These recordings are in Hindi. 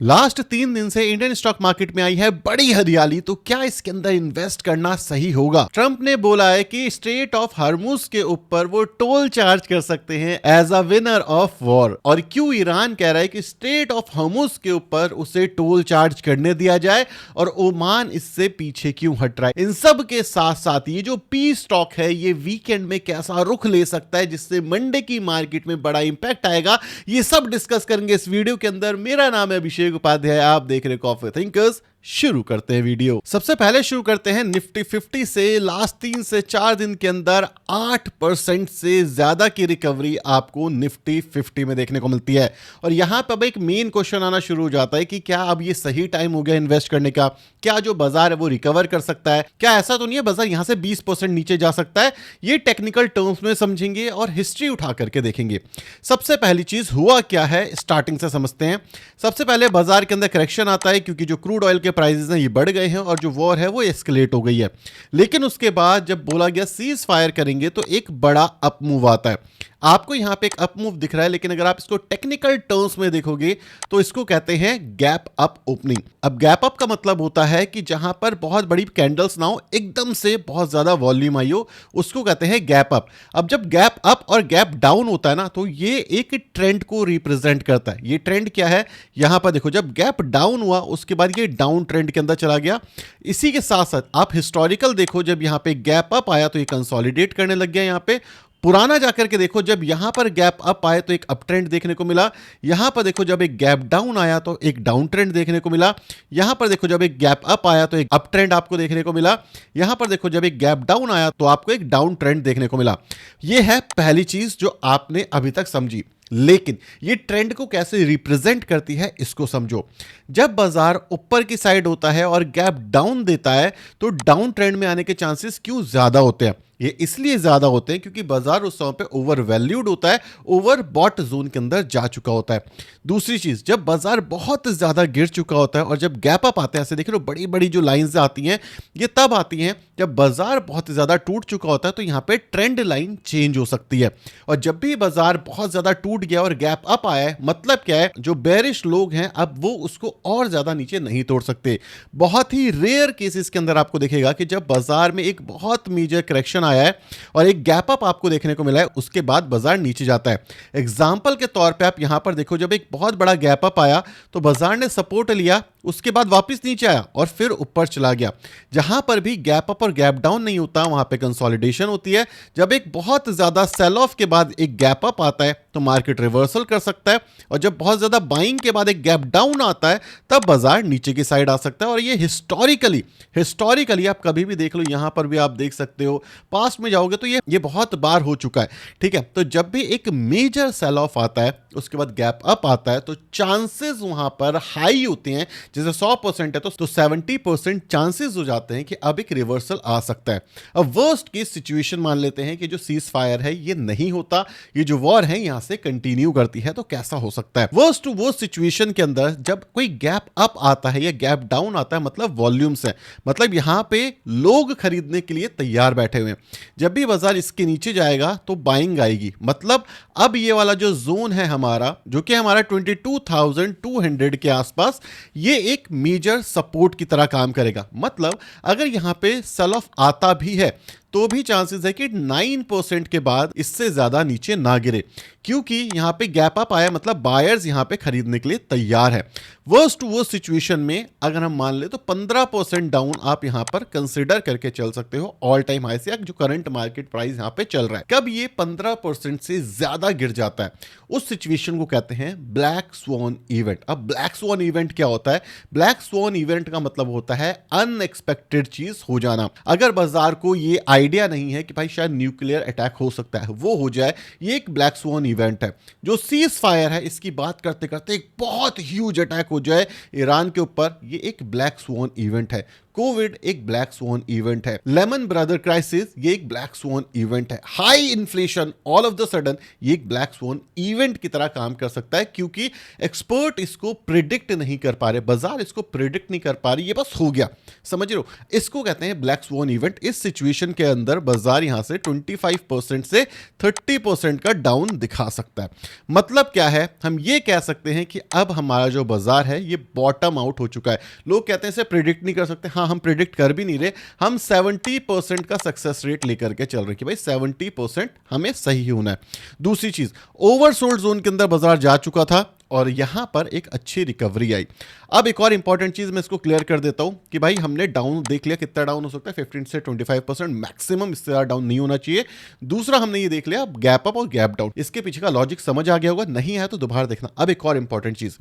लास्ट 3 दिन से इंडियन स्टॉक मार्केट में आई है बड़ी हरियाली। तो क्या इसके अंदर इन्वेस्ट करना सही होगा? ट्रंप ने बोला है कि स्ट्रेट ऑफ हॉर्मुज के ऊपर वो टोल चार्ज कर सकते हैं as a winner of war. और क्यों ईरान कह रहा है कि स्ट्रेट ऑफ हॉर्मुज के ऊपर उसे टोल चार्ज करने दिया जाए और ओमान इससे पीछे क्यों हट रहा है? इन सब के साथ साथ ये जो पी स्टॉक है ये वीकेंड में कैसा रुख ले सकता है जिससे मंडे की मार्केट में बड़ा इंपैक्ट आएगा, ये सब डिस्कस करेंगे इस वीडियो के अंदर। मेरा नाम है अभिषेक उपाध्याय, आप देख रहे कॉफी थिंकर्स। शुरू करते हैं वीडियो। सबसे पहले शुरू करते हैं निफ्टी 50 से। लास्ट 3 से 4 दिन के अंदर 8% से ज्यादा की रिकवरी आपको निफ्टी 50 में देखने को मिलती है। और यहां पर अब एक मेन क्वेश्चन आना शुरू हो जाता है कि क्या अब ये सही टाइम हो गया इन्वेस्ट करने का? क्या जो बाजार है वो रिकवर कर सकता है? क्या ऐसा तो नहीं है बाजार यहां से 20% नीचे जा सकता है? ये टेक्निकल टर्म्स में समझेंगे और हिस्ट्री उठा करके देखेंगे। सबसे पहली चीज हुआ क्या है स्टार्टिंग से समझते हैं। सबसे पहले बाजार के अंदर करेक्शन आता है क्योंकि जो क्रूड ऑयल के प्राइसेस हैं ये बढ़ गए हैं और जो वॉर है वो एस्केलेट हो गई है। लेकिन उसके बाद जब बोला गया सीज फायर करेंगे तो एक बड़ा अप मूव आता है। आपको यहां पे एक अप मूव दिख रहा है, लेकिन अगर आप इसको टेक्निकल टर्म्स में देखोगे तो इसको कहते हैं गैप अप ओपनिंग। अब गैप अप का मतलब होता है कि जहां पर बहुत बड़ी कैंडल्स ना हो, एकदम से बहुत ज्यादा वॉल्यूम आई हो, उसको कहते हैं गैप अप। अब जब गैप अप और गैप डाउन होता है ना तो ये एक ट्रेंड को रिप्रेजेंट करता है। ये ट्रेंड क्या है? यहां पर देखो, जब गैप डाउन हुआ उसके बाद ये डाउन ट्रेंड के अंदर चला गया। इसी के साथ साथ आप हिस्टोरिकल देखो, जब यहां पे गैप अप आया तो ये कंसोलिडेट करने लग गया। यहां पे पुराना जाकर के देखो, जब यहां पर गैप अप आए तो एक अप ट्रेंड देखने को मिला। यहां पर देखो जब एक गैप डाउन आया तो एक डाउन ट्रेंड देखने को मिला। यहां पर देखो जब एक गैप अप आया तो एक अप ट्रेंड आपको देखने को मिला। यहां पर देखो जब एक गैप डाउन आया तो आपको एक डाउन ट्रेंड देखने को मिला। यह है पहली चीज जो आपने अभी तक समझी। लेकिन ये ट्रेंड को कैसे रिप्रेजेंट करती है इसको समझो। जब बाजार ऊपर की साइड होता है और गैप डाउन देता है तो डाउन ट्रेंड में आने के चांसेस क्यों ज्यादा होते हैं? ये इसलिए ज्यादा होते हैं क्योंकि बाजार उस समय पे ओवर वैल्यूड होता है, ओवर बॉट जोन के अंदर जा चुका होता है। दूसरी चीज, जब बाजार बहुत ज्यादा गिर चुका होता है और जब गैप अप आते हैं, ऐसे देख लो बड़ी बड़ी जो लाइंस आती हैं ये तब आती हैं जब बाजार बहुत ज्यादा टूट चुका होता है, तो यहां पे ट्रेंड लाइन चेंज हो सकती है। और जब भी बाजार बहुत ज्यादा टूट गया और गैप अप आया है, मतलब क्या है, जो बेरिश लोग हैं अब वो उसको और ज्यादा नीचे नहीं तोड़ सकते। बहुत ही रेयर केसेस के अंदर आपको दिखेगा कि जब बाजार में एक बहुत मेजर करेक्शन आया है और एक गैप अप आपको देखने को मिला है, उसके बाद बाजार नीचे जाता है। एग्जांपल के तौर पे आप यहां पर देखो, जब एक बहुत बड़ा गैप अप आया तो बाजार ने सपोर्ट लिया, उसके बाद वापस नीचे आया और फिर ऊपर चला गया। जहां पर भी गैप अप और गैप डाउन नहीं होता वहां पे कंसोलिडेशन होती है। जब एक बहुत ज्यादा सेल ऑफ के बाद एक गैप अप आता है तो मार्केट रिवर्सल कर सकता है, और जब बहुत ज्यादा बाइंग के बाद एक गैप डाउन आता है तब बाजार नीचे की साइड आ सकता है। और ये हिस्टोरिकली आप कभी भी देख लो, यहां पर भी आप देख सकते हो, पास्ट में जाओगे तो ये बहुत बार हो चुका है। ठीक है, तो जब भी एक मेजर सेल ऑफ आता है उसके बाद गैप अप आता है तो चांसेस वहां पर हाई होते हैं। जैसे 100% है तो 70% चांसेस हो जाते हैं कि अब एक रिवर्सल आ सकता है। अब वर्स्ट केस सिचुएशन मान लेते हैं कि जो सीज फायर है ये नहीं होता, ये जो वॉर है यहां से कंटिन्यू करती है, तो कैसा हो सकता है? वर्स्ट टू वर्स्ट सिचुएशन के अंदर जब कोई गैप अप आता है या गैप डाउन आता है, मतलब वॉल्यूम्स है, मतलब यहां पे लोग खरीदने के लिए तैयार बैठे हुए हैं। जब भी बाजार इसके नीचे जाएगा तो बाइंग आएगी। मतलब अब ये वाला जो जोन है हमारा, जो कि हमारा 22,200 के आसपास, ये एक मेजर सपोर्ट की तरह काम करेगा। मतलब अगर यहां पे सेल ऑफ आता भी है तो भी चांसेस है कि 9% के बाद इससे ज्यादा नीचे ना गिरे, क्योंकि यहां पे गैप अप आया, मतलब बायर्स यहां पे खरीदने के लिए तैयार है। वर्स्ट टू वर्स्ट सिचुएशन में अगर हम मान ले तो 15% डाउन आप यहां पर कंसीडर करके चल सकते हो ऑल टाइम हाई से, जो करंट मार्केट प्राइस यहां पे चल रहा है। कब ये 15% से ज्यादा गिर जाता है उस सिचुएशन को कहते हैं ब्लैक स्वॉन इवेंट। अब ब्लैक स्वॉन इवेंट क्या होता है? ब्लैक स्वॉन इवेंट का मतलब होता है अनएक्सपेक्टेड चीज हो जाना। अगर बाजार को ये आइडिया नहीं है कि भाई शायद न्यूक्लियर अटैक हो सकता है, वो हो जाए, ये एक ब्लैक स्वॉन इवेंट है। जो सीज फायर है इसकी बात करते करते एक बहुत ह्यूज अटैक हो जाए ईरान के ऊपर, ये एक ब्लैक स्वॉन इवेंट है। कोविड एक ब्लैक स्वॉन इवेंट है, लेमन ब्रदर क्राइसिस ये एक ब्लैक स्वॉन इवेंट है, high inflation all of the sudden ये एक ब्लैक स्वॉन इवेंट की तरह काम कर सकता है, क्योंकि एक्सपर्ट इसको प्रिडिक्ट नहीं कर पा रहे, बाजार इसको प्रिडिक्ट नहीं कर पा रही, ये बस हो गया, समझ रहे हो। इसको कहते हैं ब्लैक स्वॉन इवेंट। इस सिचुएशन के अंदर बाजार यहां से 25% से 30% का डाउन दिखा सकता है। मतलब क्या है, हम ये कह सकते हैं कि अब हमारा जो बाजार है ये बॉटम आउट हो चुका है। लोग कहते हैं इसे प्रिडिक्ट नहीं कर सकते, हाँ हम प्रिडिक्ट कर भी नहीं रहे, हम 70% का सक्सेस रेट लेकर के चल रहे कि भाई 70% हमें सही होना है। दूसरी चीज, ओवरसोल्ड जोन के अंदर बाजार जा चुका था और यहां पर एक अच्छी रिकवरी आई। अब एक और इंपॉर्टेंट चीज मैं इसको क्लियर कर देता हूं कि भाई हमने डाउन देख लिया, कितना डाउन हो सकता है 15 से 25% मैक्सिमम, इससे ज्यादा डाउन नहीं होना चाहिए। दूसरा हमने ये देख लिया गैप अप और गैप डाउन, इसके पीछे का लॉजिक समझ आ गया होगा, नहीं है तो दोबारा देखना। अब एक और इंपॉर्टेंट चीज,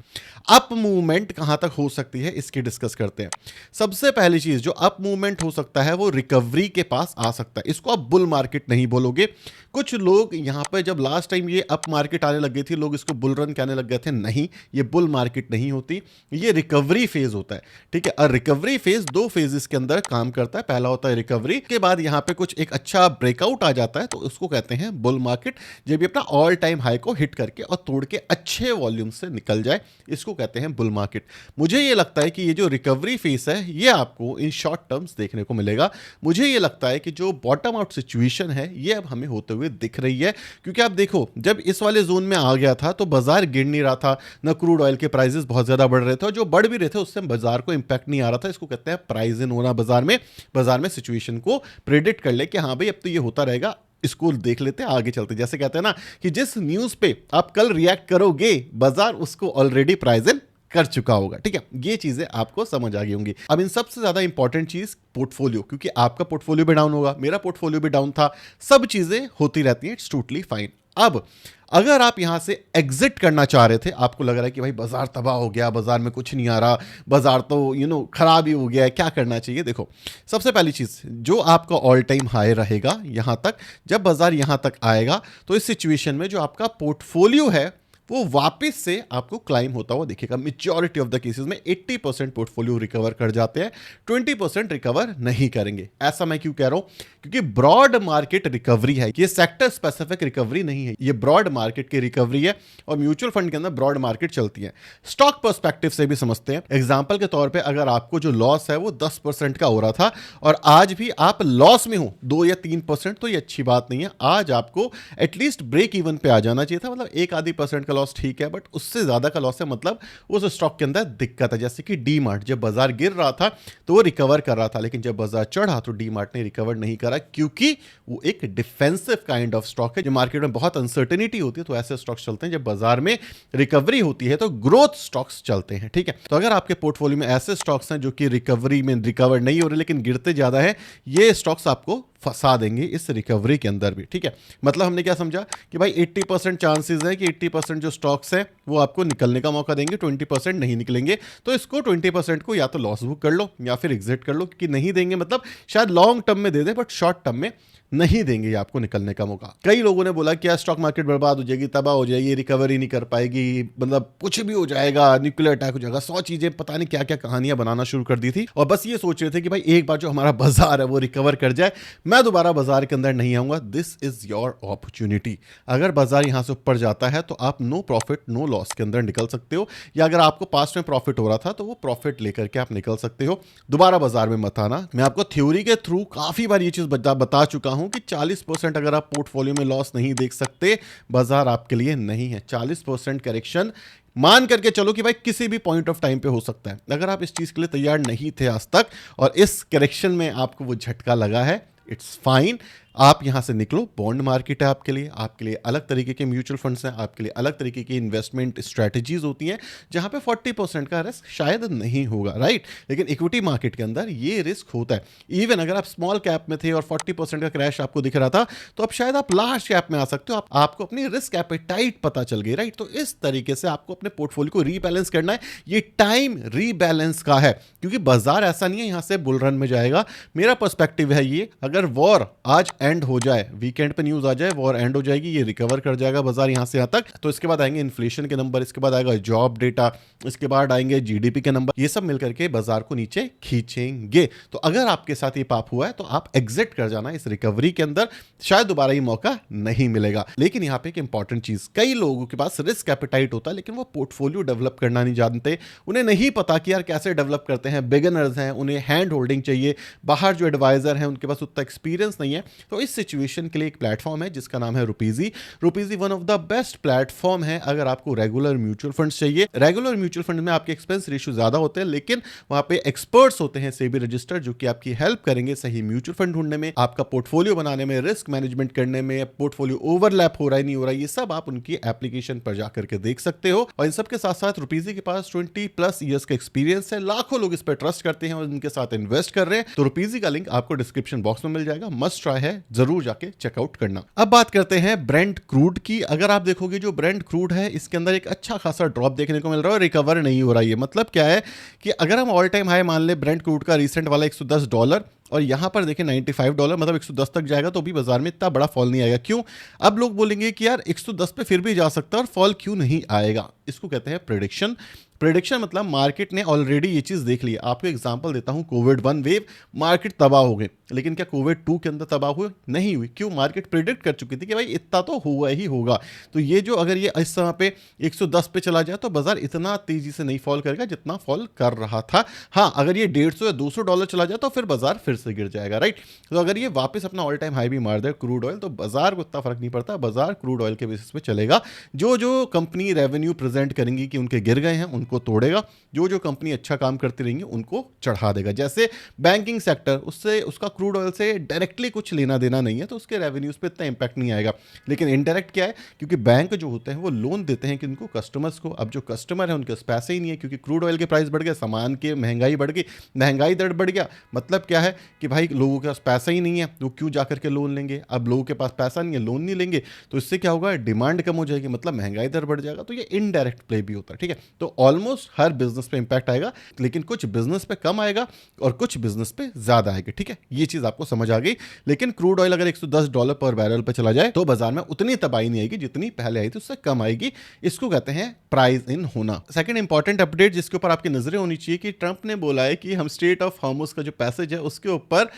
अप मूवमेंट कहां तक हो सकती है इसकी डिस्कस करते हैं। सबसे पहली चीज जो अप मूवमेंट हो सकता है वो रिकवरी के पास आ सकता है, इसको आप बुल मार्केट नहीं बोलोगे। कुछ लोग यहां पर जब लास्ट टाइम ये अप मार्केट आने लग गई थी, लोग इसको बुल रन कहने लग गए थे, नहीं ये बुल मार्केट नहीं होती, ये रिकवरी फेज होता है, ठीक है। और रिकवरी फेज दो फेजेस के अंदर काम करता है, पहला होता है रिकवरी के बाद यहां पे कुछ एक अच्छा ब्रेकआउट आ जाता है तो उसको कहते हैं बुल मार्केट। जब ये अपना ऑल टाइम हाई को हिट करके और तोड़ के अच्छे वॉल्यूम से निकल जाए, इसको कहते हैं बुल मार्केट। मुझे ये लगता है कि ये जो रिकवरी फेज है ये आपको इन शॉर्ट टर्म्स देखने को मिलेगा। मुझे ये लगता है कि जो बॉटम आउट सिचुएशन है ये अब हमें होते हुए दिख रही है, क्योंकि आप देखो जब इस वाले जोन में आ गया था तो बाजार गिर नहीं रहा था, न क्रूड ऑयल के प्राइसेस बहुत ज्यादा बढ़ रहे थे, और जो बढ़ भी रहे थे उससे बाजार को इंपैक्ट नहीं आ रहा था। इसको कहते हैं प्राइस इन होना बाजार में सिचुएशन को प्रेडिक्ट कर ले कि हाँ भाई अब तो ये होता रहेगा, इसको देख लेते हैं आगे चलते। जैसे कहते हैं ना कि जिस न्यूज पे आप कल रिएक्ट करोगे बाजार उसको ऑलरेडी प्राइस इन कर चुका होगा, ठीक है। ये चीजें आपको समझ आ गई होंगी। अब इन सबसे ज्यादा इंपॉर्टेंट चीज पोर्टफोलियो, क्योंकि आपका पोर्टफोलियो भी डाउन होगा, मेरा पोर्टफोलियो भी डाउन था, सब चीजें होती रहती हैं, इट्स टोटली फाइन। अब अगर आप यहां से एग्जिट करना चाह रहे थे, आपको लग रहा है कि भाई बाजार तबाह हो गया, बाजार में कुछ नहीं आ रहा, बाजार तो खराब ही हो गया है, क्या करना चाहिए। देखो सबसे पहली चीज, जो आपका ऑल टाइम हाई रहेगा यहां तक, जब बाजार यहां तक आएगा तो इस सिचुएशन में जो आपका पोर्टफोलियो है वो वापस से आपको क्लाइम होता हुआ दिखेगा। मेजॉरिटी ऑफ द केसेस में 80% पोर्टफोलियो रिकवर कर जाते हैं, 20% रिकवर नहीं करेंगे। ऐसा मैं क्यों कह रहा हूं, क्योंकि ब्रॉड मार्केट रिकवरी है, ये सेक्टर स्पेसिफिक रिकवरी नहीं है, ये ब्रॉड मार्केट की रिकवरी है, और म्यूचुअल फंड के अंदर ब्रॉड मार्केट चलती है। स्टॉक पर्सपेक्टिव से भी समझते हैं, एग्जाम्पल के तौर पर अगर आपको जो लॉस है वो 10% का हो रहा था और आज भी आप लॉस में हो 2 या 3%, तो ये अच्छी बात नहीं है। आज आपको एटलीस्ट ब्रेक इवन पे आ जाना चाहिए था, मतलब 1-आधी% का लॉस ठीक है, बट उससे ज्यादा का लॉस है, मतलब उस स्टॉक के अंदर दिक्कत है। जैसे कि डी मार्ट, जब बाजार गिर रहा था तो वो रिकवर कर रहा था, लेकिन जब बाजार चढ़ा तो डी मार्ट ने रिकवर नहीं करा, क्योंकि वो एक डिफेंसिव काइंड ऑफ स्टॉक है। जो मार्केट में बहुत अनसर्टेनिटी होती है तो ऐसे स्टॉक्स चलते हैं, जब बाजार में रिकवरी होती है तो ग्रोथ स्टॉक्स चलते हैं, ठीक है। तो अगर आपके पोर्टफोलियो में ऐसे स्टॉक्स हैं जो कि रिकवरी में रिकवर नहीं हो रहे लेकिन गिरते ज्यादा है, ये स्टॉक्स आपको फंसा देंगे इस रिकवरी के अंदर भी, ठीक है। मतलब हमने क्या समझा कि भाई 80% चांसेस है कि 80% जो स्टॉक्स हैं वो आपको निकलने का मौका देंगे, 20% नहीं निकलेंगे, तो इसको 20% को या तो लॉस बुक कर लो या फिर एग्जिट कर लो, कि नहीं देंगे मतलब शायद लॉन्ग टर्म में दे दे बट शॉर्ट टर्म में नहीं देंगे आपको निकलने का मौका। कई लोगों ने बोला कि स्टॉक मार्केट बर्बाद हो जाएगी, तबाह हो जाएगी, रिकवरी नहीं कर पाएगी, मतलब कुछ भी हो जाएगा, न्यूक्लियर अटैक हो जाएगा, 100 चीजें पता नहीं क्या क्या कहानियां बनाना शुरू कर दी थी, और बस ये सोच रहे थे कि भाई एक बार जो हमारा बाजार है वो रिकवर कर जाए, मैं दोबारा बाजार के अंदर नहीं आऊंगा। This is your opportunity. अगर बाजार यहां से ऊपर जाता है तो आप नो प्रॉफिट नो लॉस के अंदर निकल सकते हो, या अगर आपको पास्ट में प्रॉफिट हो रहा था तो वो प्रॉफिट लेकर के आप निकल सकते हो। दोबारा बाजार में मत आना। मैं आपको थ्योरी के थ्रू काफी बार ये चीज बता चुका हूं कि 40% अगर आप पोर्टफोलियो में लॉस नहीं देख सकते, बाजार आपके लिए नहीं है। 40% करेक्शन मान करके चलो कि भाई किसी भी पॉइंट ऑफ टाइम पे हो सकता है। अगर आप इस चीज के लिए तैयार नहीं थे आज तक और इस करेक्शन में आपको वो झटका लगा है, इट्स फाइन, आप यहां से निकलो। बॉन्ड मार्केट है आपके लिए अलग तरीके के म्यूचुअल फंड्स हैं, आपके लिए अलग तरीके की इन्वेस्टमेंट स्ट्रेटजीज होती हैं जहां पे 40% का रिस्क शायद नहीं होगा, राइट। लेकिन इक्विटी मार्केट के अंदर ये रिस्क होता है। इवन अगर आप स्मॉल कैप में थे और 40% का क्रैश आपको दिख रहा था तो अब शायद आप लार्ज कैप में आ सकते हो, आपको अपनी रिस्क एपेटाइट पता चल गई, राइट। तो इस तरीके से आपको अपने पोर्टफोलियो को रीबैलेंस करना है। ये टाइम रीबैलेंस का है, क्योंकि बाजार ऐसा नहीं है यहां से बुल रन में जाएगा। मेरा पर्सपेक्टिव है ये, अगर वॉर आज एंड हो जाए, वीकेंड पे न्यूज आ जाए वॉर एंड हो जाएगी, ये रिकवर कर जाएगा बाजार यहाँ से यहाँ तक, तो इसके बाद आएंगे इन्फ्लेशन के नंबर, इसके बाद आएगा जॉब डेटा, इसके बाद आएंगे जीडीपी के नंबर, ये सब मिलकर के बाजार को नीचे खींचेंगे। तो अगर आपके साथ ये पाप हुआ है तो आप एग्जिट कर जाना इस रिकवरी के अंदर, शायद दोबारा ये मौका नहीं मिलेगा। लेकिन यहाँ पे एक इंपॉर्टेंट चीज, कई लोगों के पास रिस्क एपेटाइट होता है लेकिन वो पोर्टफोलियो डेवलप करना नहीं जानते, उन्हें नहीं पता कि यार कैसे डेवलप करते हैं, बिगिनर्स हैं, उन्हें हैंड होल्डिंग चाहिए, बाहर जो एडवाइजर हैं उनके पास उतना एक्सपीरियंस नहीं है। तो इस सिचुएशन के लिए एक प्लेटफॉर्म है जिसका नाम है Rupeezy. Rupeezy one of the best platform है अगर आपको रेगुलर म्यूचुअल फंड्स चाहिए। रेगुलर म्यूचुअल फंड में आपके एक्सपेंस रेशियो ज्यादा होते हैं लेकिन वहां पे एक्सपर्ट्स होते हैं सेबी रजिस्टर्ड जो कि आपकी हेल्प करेंगे सही म्यूचुअल फंड ढूंढने में, आपका पोर्टफोलियो बनाने में, रिस्क मैनेजमेंट करने में, पोर्टफोलियो ओवरलैप हो रहा है नहीं हो रहा है, ये सब आप उनकी एप्लीकेशन पर जाकर के देख सकते हो। और इन सब के साथ साथ रुपीजी के पास 20+ ईयर्स का एक्सपीरियंस है, लाखों लोग इस पर ट्रस्ट करते हैं और इनके साथ इन्वेस्ट कर रहे हैं। तो रुपीजी का लिंक आपको डिस्क्रिप्शन बॉक्स में मिल जाएगा, मस्ट ट्राई है, जरूर जाके चेकआउट करना। अब बात करते हैं ब्रेंट क्रूड की। अगर आप देखोगे जो ब्रेंट क्रूड है इसके अंदर एक अच्छा खासा ड्रॉप देखने को मिल रहा है, रिकवर नहीं हो रहा है। मतलब क्या है कि अगर हम ऑल टाइम हाई मान ले ब्रेंट क्रूड का रिसेंट वाला $110 और यहां पर देखें $95, मतलब 110 तक जाएगा तो भी बाजार में इतना बड़ा फॉल नहीं आएगा। क्यों? अब लोग बोलेंगे कि यार 110 पे फिर भी जा सकता है और फॉल क्यों नहीं आएगा। इसको कहते हैं प्रेडिक्शन। प्रेडिक्शन मतलब मार्केट ने ऑलरेडी ये चीज देख ली। आपको एग्जांपल देता हूं, कोविड 1 वेव, मार्केट तबाह हो गई, लेकिन क्या कोविड 2 के अंदर तबाह हुई? नहीं हुई। क्यों? मार्केट प्रेडिक्ट कर चुकी थी कि भाई इतना तो हुआ ही होगा। तो ये जो अगर ये इस समय पे 110 पे चला जाए तो बाजार इतना तेजी से नहीं फॉल करेगा जितना फॉल कर रहा था। हाँ, अगर ये $150 या $200 चला जाए तो फिर बाजार फिर से गिर जाएगा, राइट। तो अगर ये वापस अपना ऑल टाइम हाई भी मार दे क्रूड ऑयल तो बाजार को इतना फर्क नहीं पड़ता, बाजार क्रूड ऑयल के बेसिस पे चलेगा। जो जो कंपनी रेवेन्यू प्रेजेंट करेंगी कि उनके गिर गए हैं उनको तोड़ेगा, जो जो कंपनी अच्छा काम करती रहेंगी उनको चढ़ा देगा। जैसे बैंकिंग सेक्टर, उससे उसका क्रूड ऑयल से डायरेक्टली कुछ लेना देना नहीं है तो उसके रेवेन्यूज पे इतना इंपैक्ट नहीं आएगा। लेकिन इनडायरेक्ट क्या है, क्योंकि बैंक जो होते हैं वो लोन देते हैं कि उनको कस्टमर्स को, अब जो कस्टमर है उनके पास पैसे ही नहीं है क्योंकि क्रूड ऑयल के प्राइस बढ़ गए, सामान की महंगाई बढ़ गई, महंगाई दर बढ़ गया। मतलब क्या है कि भाई लोगों के पास पैसा ही नहीं है तो क्यों जाकर के लोन लेंगे। अब लोगों के पास पैसा नहीं है, लोन नहीं लेंगे तो इससे क्या होगा, डिमांड कम हो जाएगी, मतलब महंगाई दर बढ़ जाएगा। तो ये इनडायरेक्ट प्ले भी होता है, ठीक है। तो ऑलमोस्ट हर बिजनेस पे इंपैक्ट आएगा, लेकिन कुछ बिजनेस पे कम आएगा और कुछ बिजनेस पे ज्यादा आएगा, ठीक है। ये चीज आपको समझ आ गई। लेकिन क्रूड ऑयल अगर $110 पर बैरल पे चला जाए तो बाजार में उतनी तबाही नहीं आएगी जितनी पहले आई थी, उससे कम आएगी। इसको कहते हैं प्राइस इन होना। सेकंड इंपॉर्टेंट अपडेट जिसके ऊपर आपकी नजरें होनी चाहिए कि ट्रंप ने बोला है कि हम स्ट्रेट ऑफ हॉर्मुज का जो पैसेज है उसके ऊपर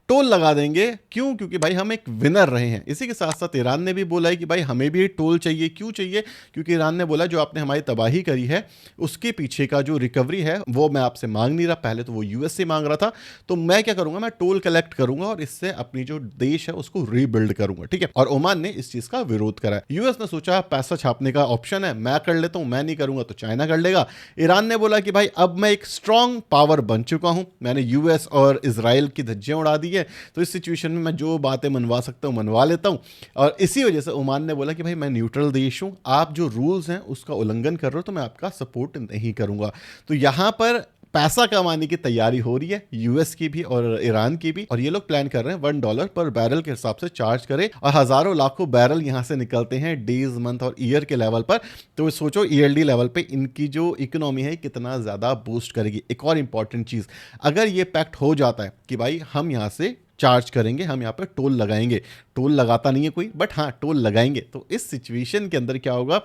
टोल लगा देंगे। क्यों? क्योंकि भाई हम एक विनर रहे हैं। इसी के साथ साथ ईरान ने भी बोला है कि भाई हमें भी टोल चाहिए। क्यों चाहिए? क्योंकि ईरान ने बोला जो आपने हमारी तबाही करी है उसके पीछे का जो रिकवरी है वो मैं आपसे मांग नहीं रहा, पहले तो वो यूएस से मांग रहा था, तो मैं क्या करूंगा, मैं टोल कलेक्ट करूंगा और इससे अपनी जो देश है उसको रीबिल्ड करूंगा, ठीक है। और ओमान ने इस चीज का विरोध करा है। यूएस ने सोचा पैसा छापने का ऑप्शन है, मैं कर लेता हूं, मैं नहीं करूंगा तो चाइना कर लेगा। ईरान ने बोला कि भाई अब मैं एक स्ट्रांग पावर बन चुका हूं, मैंने यूएस और इजराइल की धज्जियां उड़ा दी है, तो इस सिचुएशन में मैं जो बातें मनवा सकता हूं मनवा लेता हूं। और इसी वजह से ओमान ने बोला कि भाई मैं न्यूट्रल देश हूं, आप जो रूल्स हैं उसका उल्लंघन कर रहे हो तो मैं आपका सपोर्ट नहीं करूंगा। तो यहां पर पैसा कमाने की तैयारी हो रही है यूएस की भी और ईरान की भी, और ये लोग प्लान कर रहे हैं $1 पर बैरल के हिसाब से चार्ज करें और हजारों लाखों बैरल यहां से निकलते हैं डेज, मंथ और ईयर के लेवल पर। तो सोचो ईएलडी लेवल पे इनकी जो इकोनॉमी है कितना ज्यादा बूस्ट करेगी। एक और इंपॉर्टेंट चीज, अगर ये पैक्ट हो जाता है कि भाई हम यहां से चार्ज करेंगे, हम यहाँ पर टोल लगाएंगे, टोल लगाता नहीं है कोई बट हाँ टोल लगाएंगे, तो इस सिचुएशन के अंदर क्या होगा,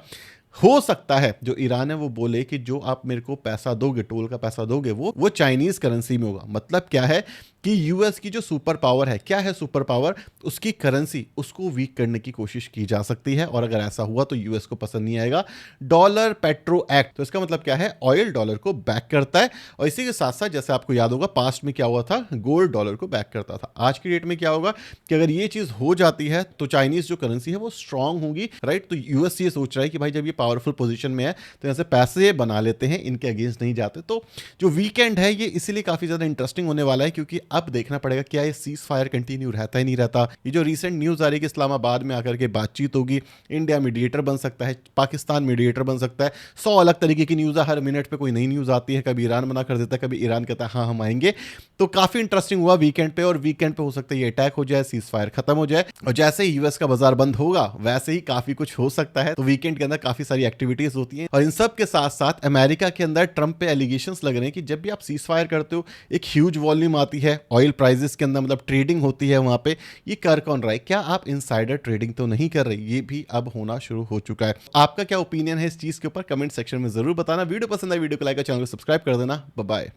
हो सकता है जो ईरान है वो बोले कि जो आप मेरे को पैसा दोगे, टोल का पैसा दोगे, वो चाइनीज करेंसी में होगा। मतलब क्या है कि यूएस की जो सुपर पावर है, क्या है सुपर पावर, उसकी करेंसी, उसको वीक करने की कोशिश की जा सकती है। और अगर ऐसा हुआ तो यूएस को पसंद नहीं आएगा। डॉलर पेट्रो एक्ट, तो इसका मतलब क्या है, ऑयल डॉलर को बैक करता है। और इसी के साथ साथ जैसे आपको याद होगा पास्ट में क्या हुआ था, गोल्ड डॉलर को बैक करता था। आज की डेट में क्या होगा कि अगर ये चीज हो जाती है तो चाइनीज जो करेंसी है वो स्ट्रांग होगी, राइट। तो यूएस ये सोच रहा है कि भाई जब ये पावरफुल पोजीशन में है तो ऐसे पैसे बना लेते हैं, इनके अगेंस्ट नहीं जाते। तो जो वीकेंड है ये इसीलिए काफी ज्यादा इंटरेस्टिंग होने वाला है क्योंकि अब देखना पड़ेगा क्या ये सीज फायर कंटिन्यू रहता ही नहीं रहता। ये जो रिसेंट न्यूज आ रही है कि इस्लामाबाद में आकर के बातचीत होगी, इंडिया मीडिएटर बन सकता है, पाकिस्तान मीडिएटर बन सकता है, 100 अलग तरीके की न्यूज है, हर मिनट पे कोई नई न्यूज आती है। कभी ईरान मना कर देता है, कभी ईरान कहता है हाँ हम आएंगे। तो काफी इंटरेस्टिंग हुआ वीकेंड पे, और वीकेंड पे हो सकता है ये अटैक हो जाए, सीज फायर खत्म हो जाए, और जैसे ही यूएस का बाजार बंद होगा वैसे ही काफी कुछ हो सकता है। तो वीकेंड के अंदर काफी सारी सारी एक्टिविटीज होती हैं। और इन सब के साथ साथ अमेरिका के अंदर ट्रंप पे एलिगेशंस लग रहे हैं कि जब भी आप सीज फायर करते हो एक ह्यूज वॉल्यूम आती है ऑयल प्राइसेस के अंदर, मतलब ट्रेडिंग होती है वहां पे, ये कर कौन रहा है? क्या आप इनसाइडर ट्रेडिंग तो नहीं कर रहे? ये भी अब होना शुरू हो चुका है। आपका क्या ओपिनियन है इस चीज के ऊपर? कमेंट सेक्शन में जरूर बताना। वीडियो पसंद आए वीडियो को लाइक और चैनल को सब्सक्राइब कर देना। Bye bye.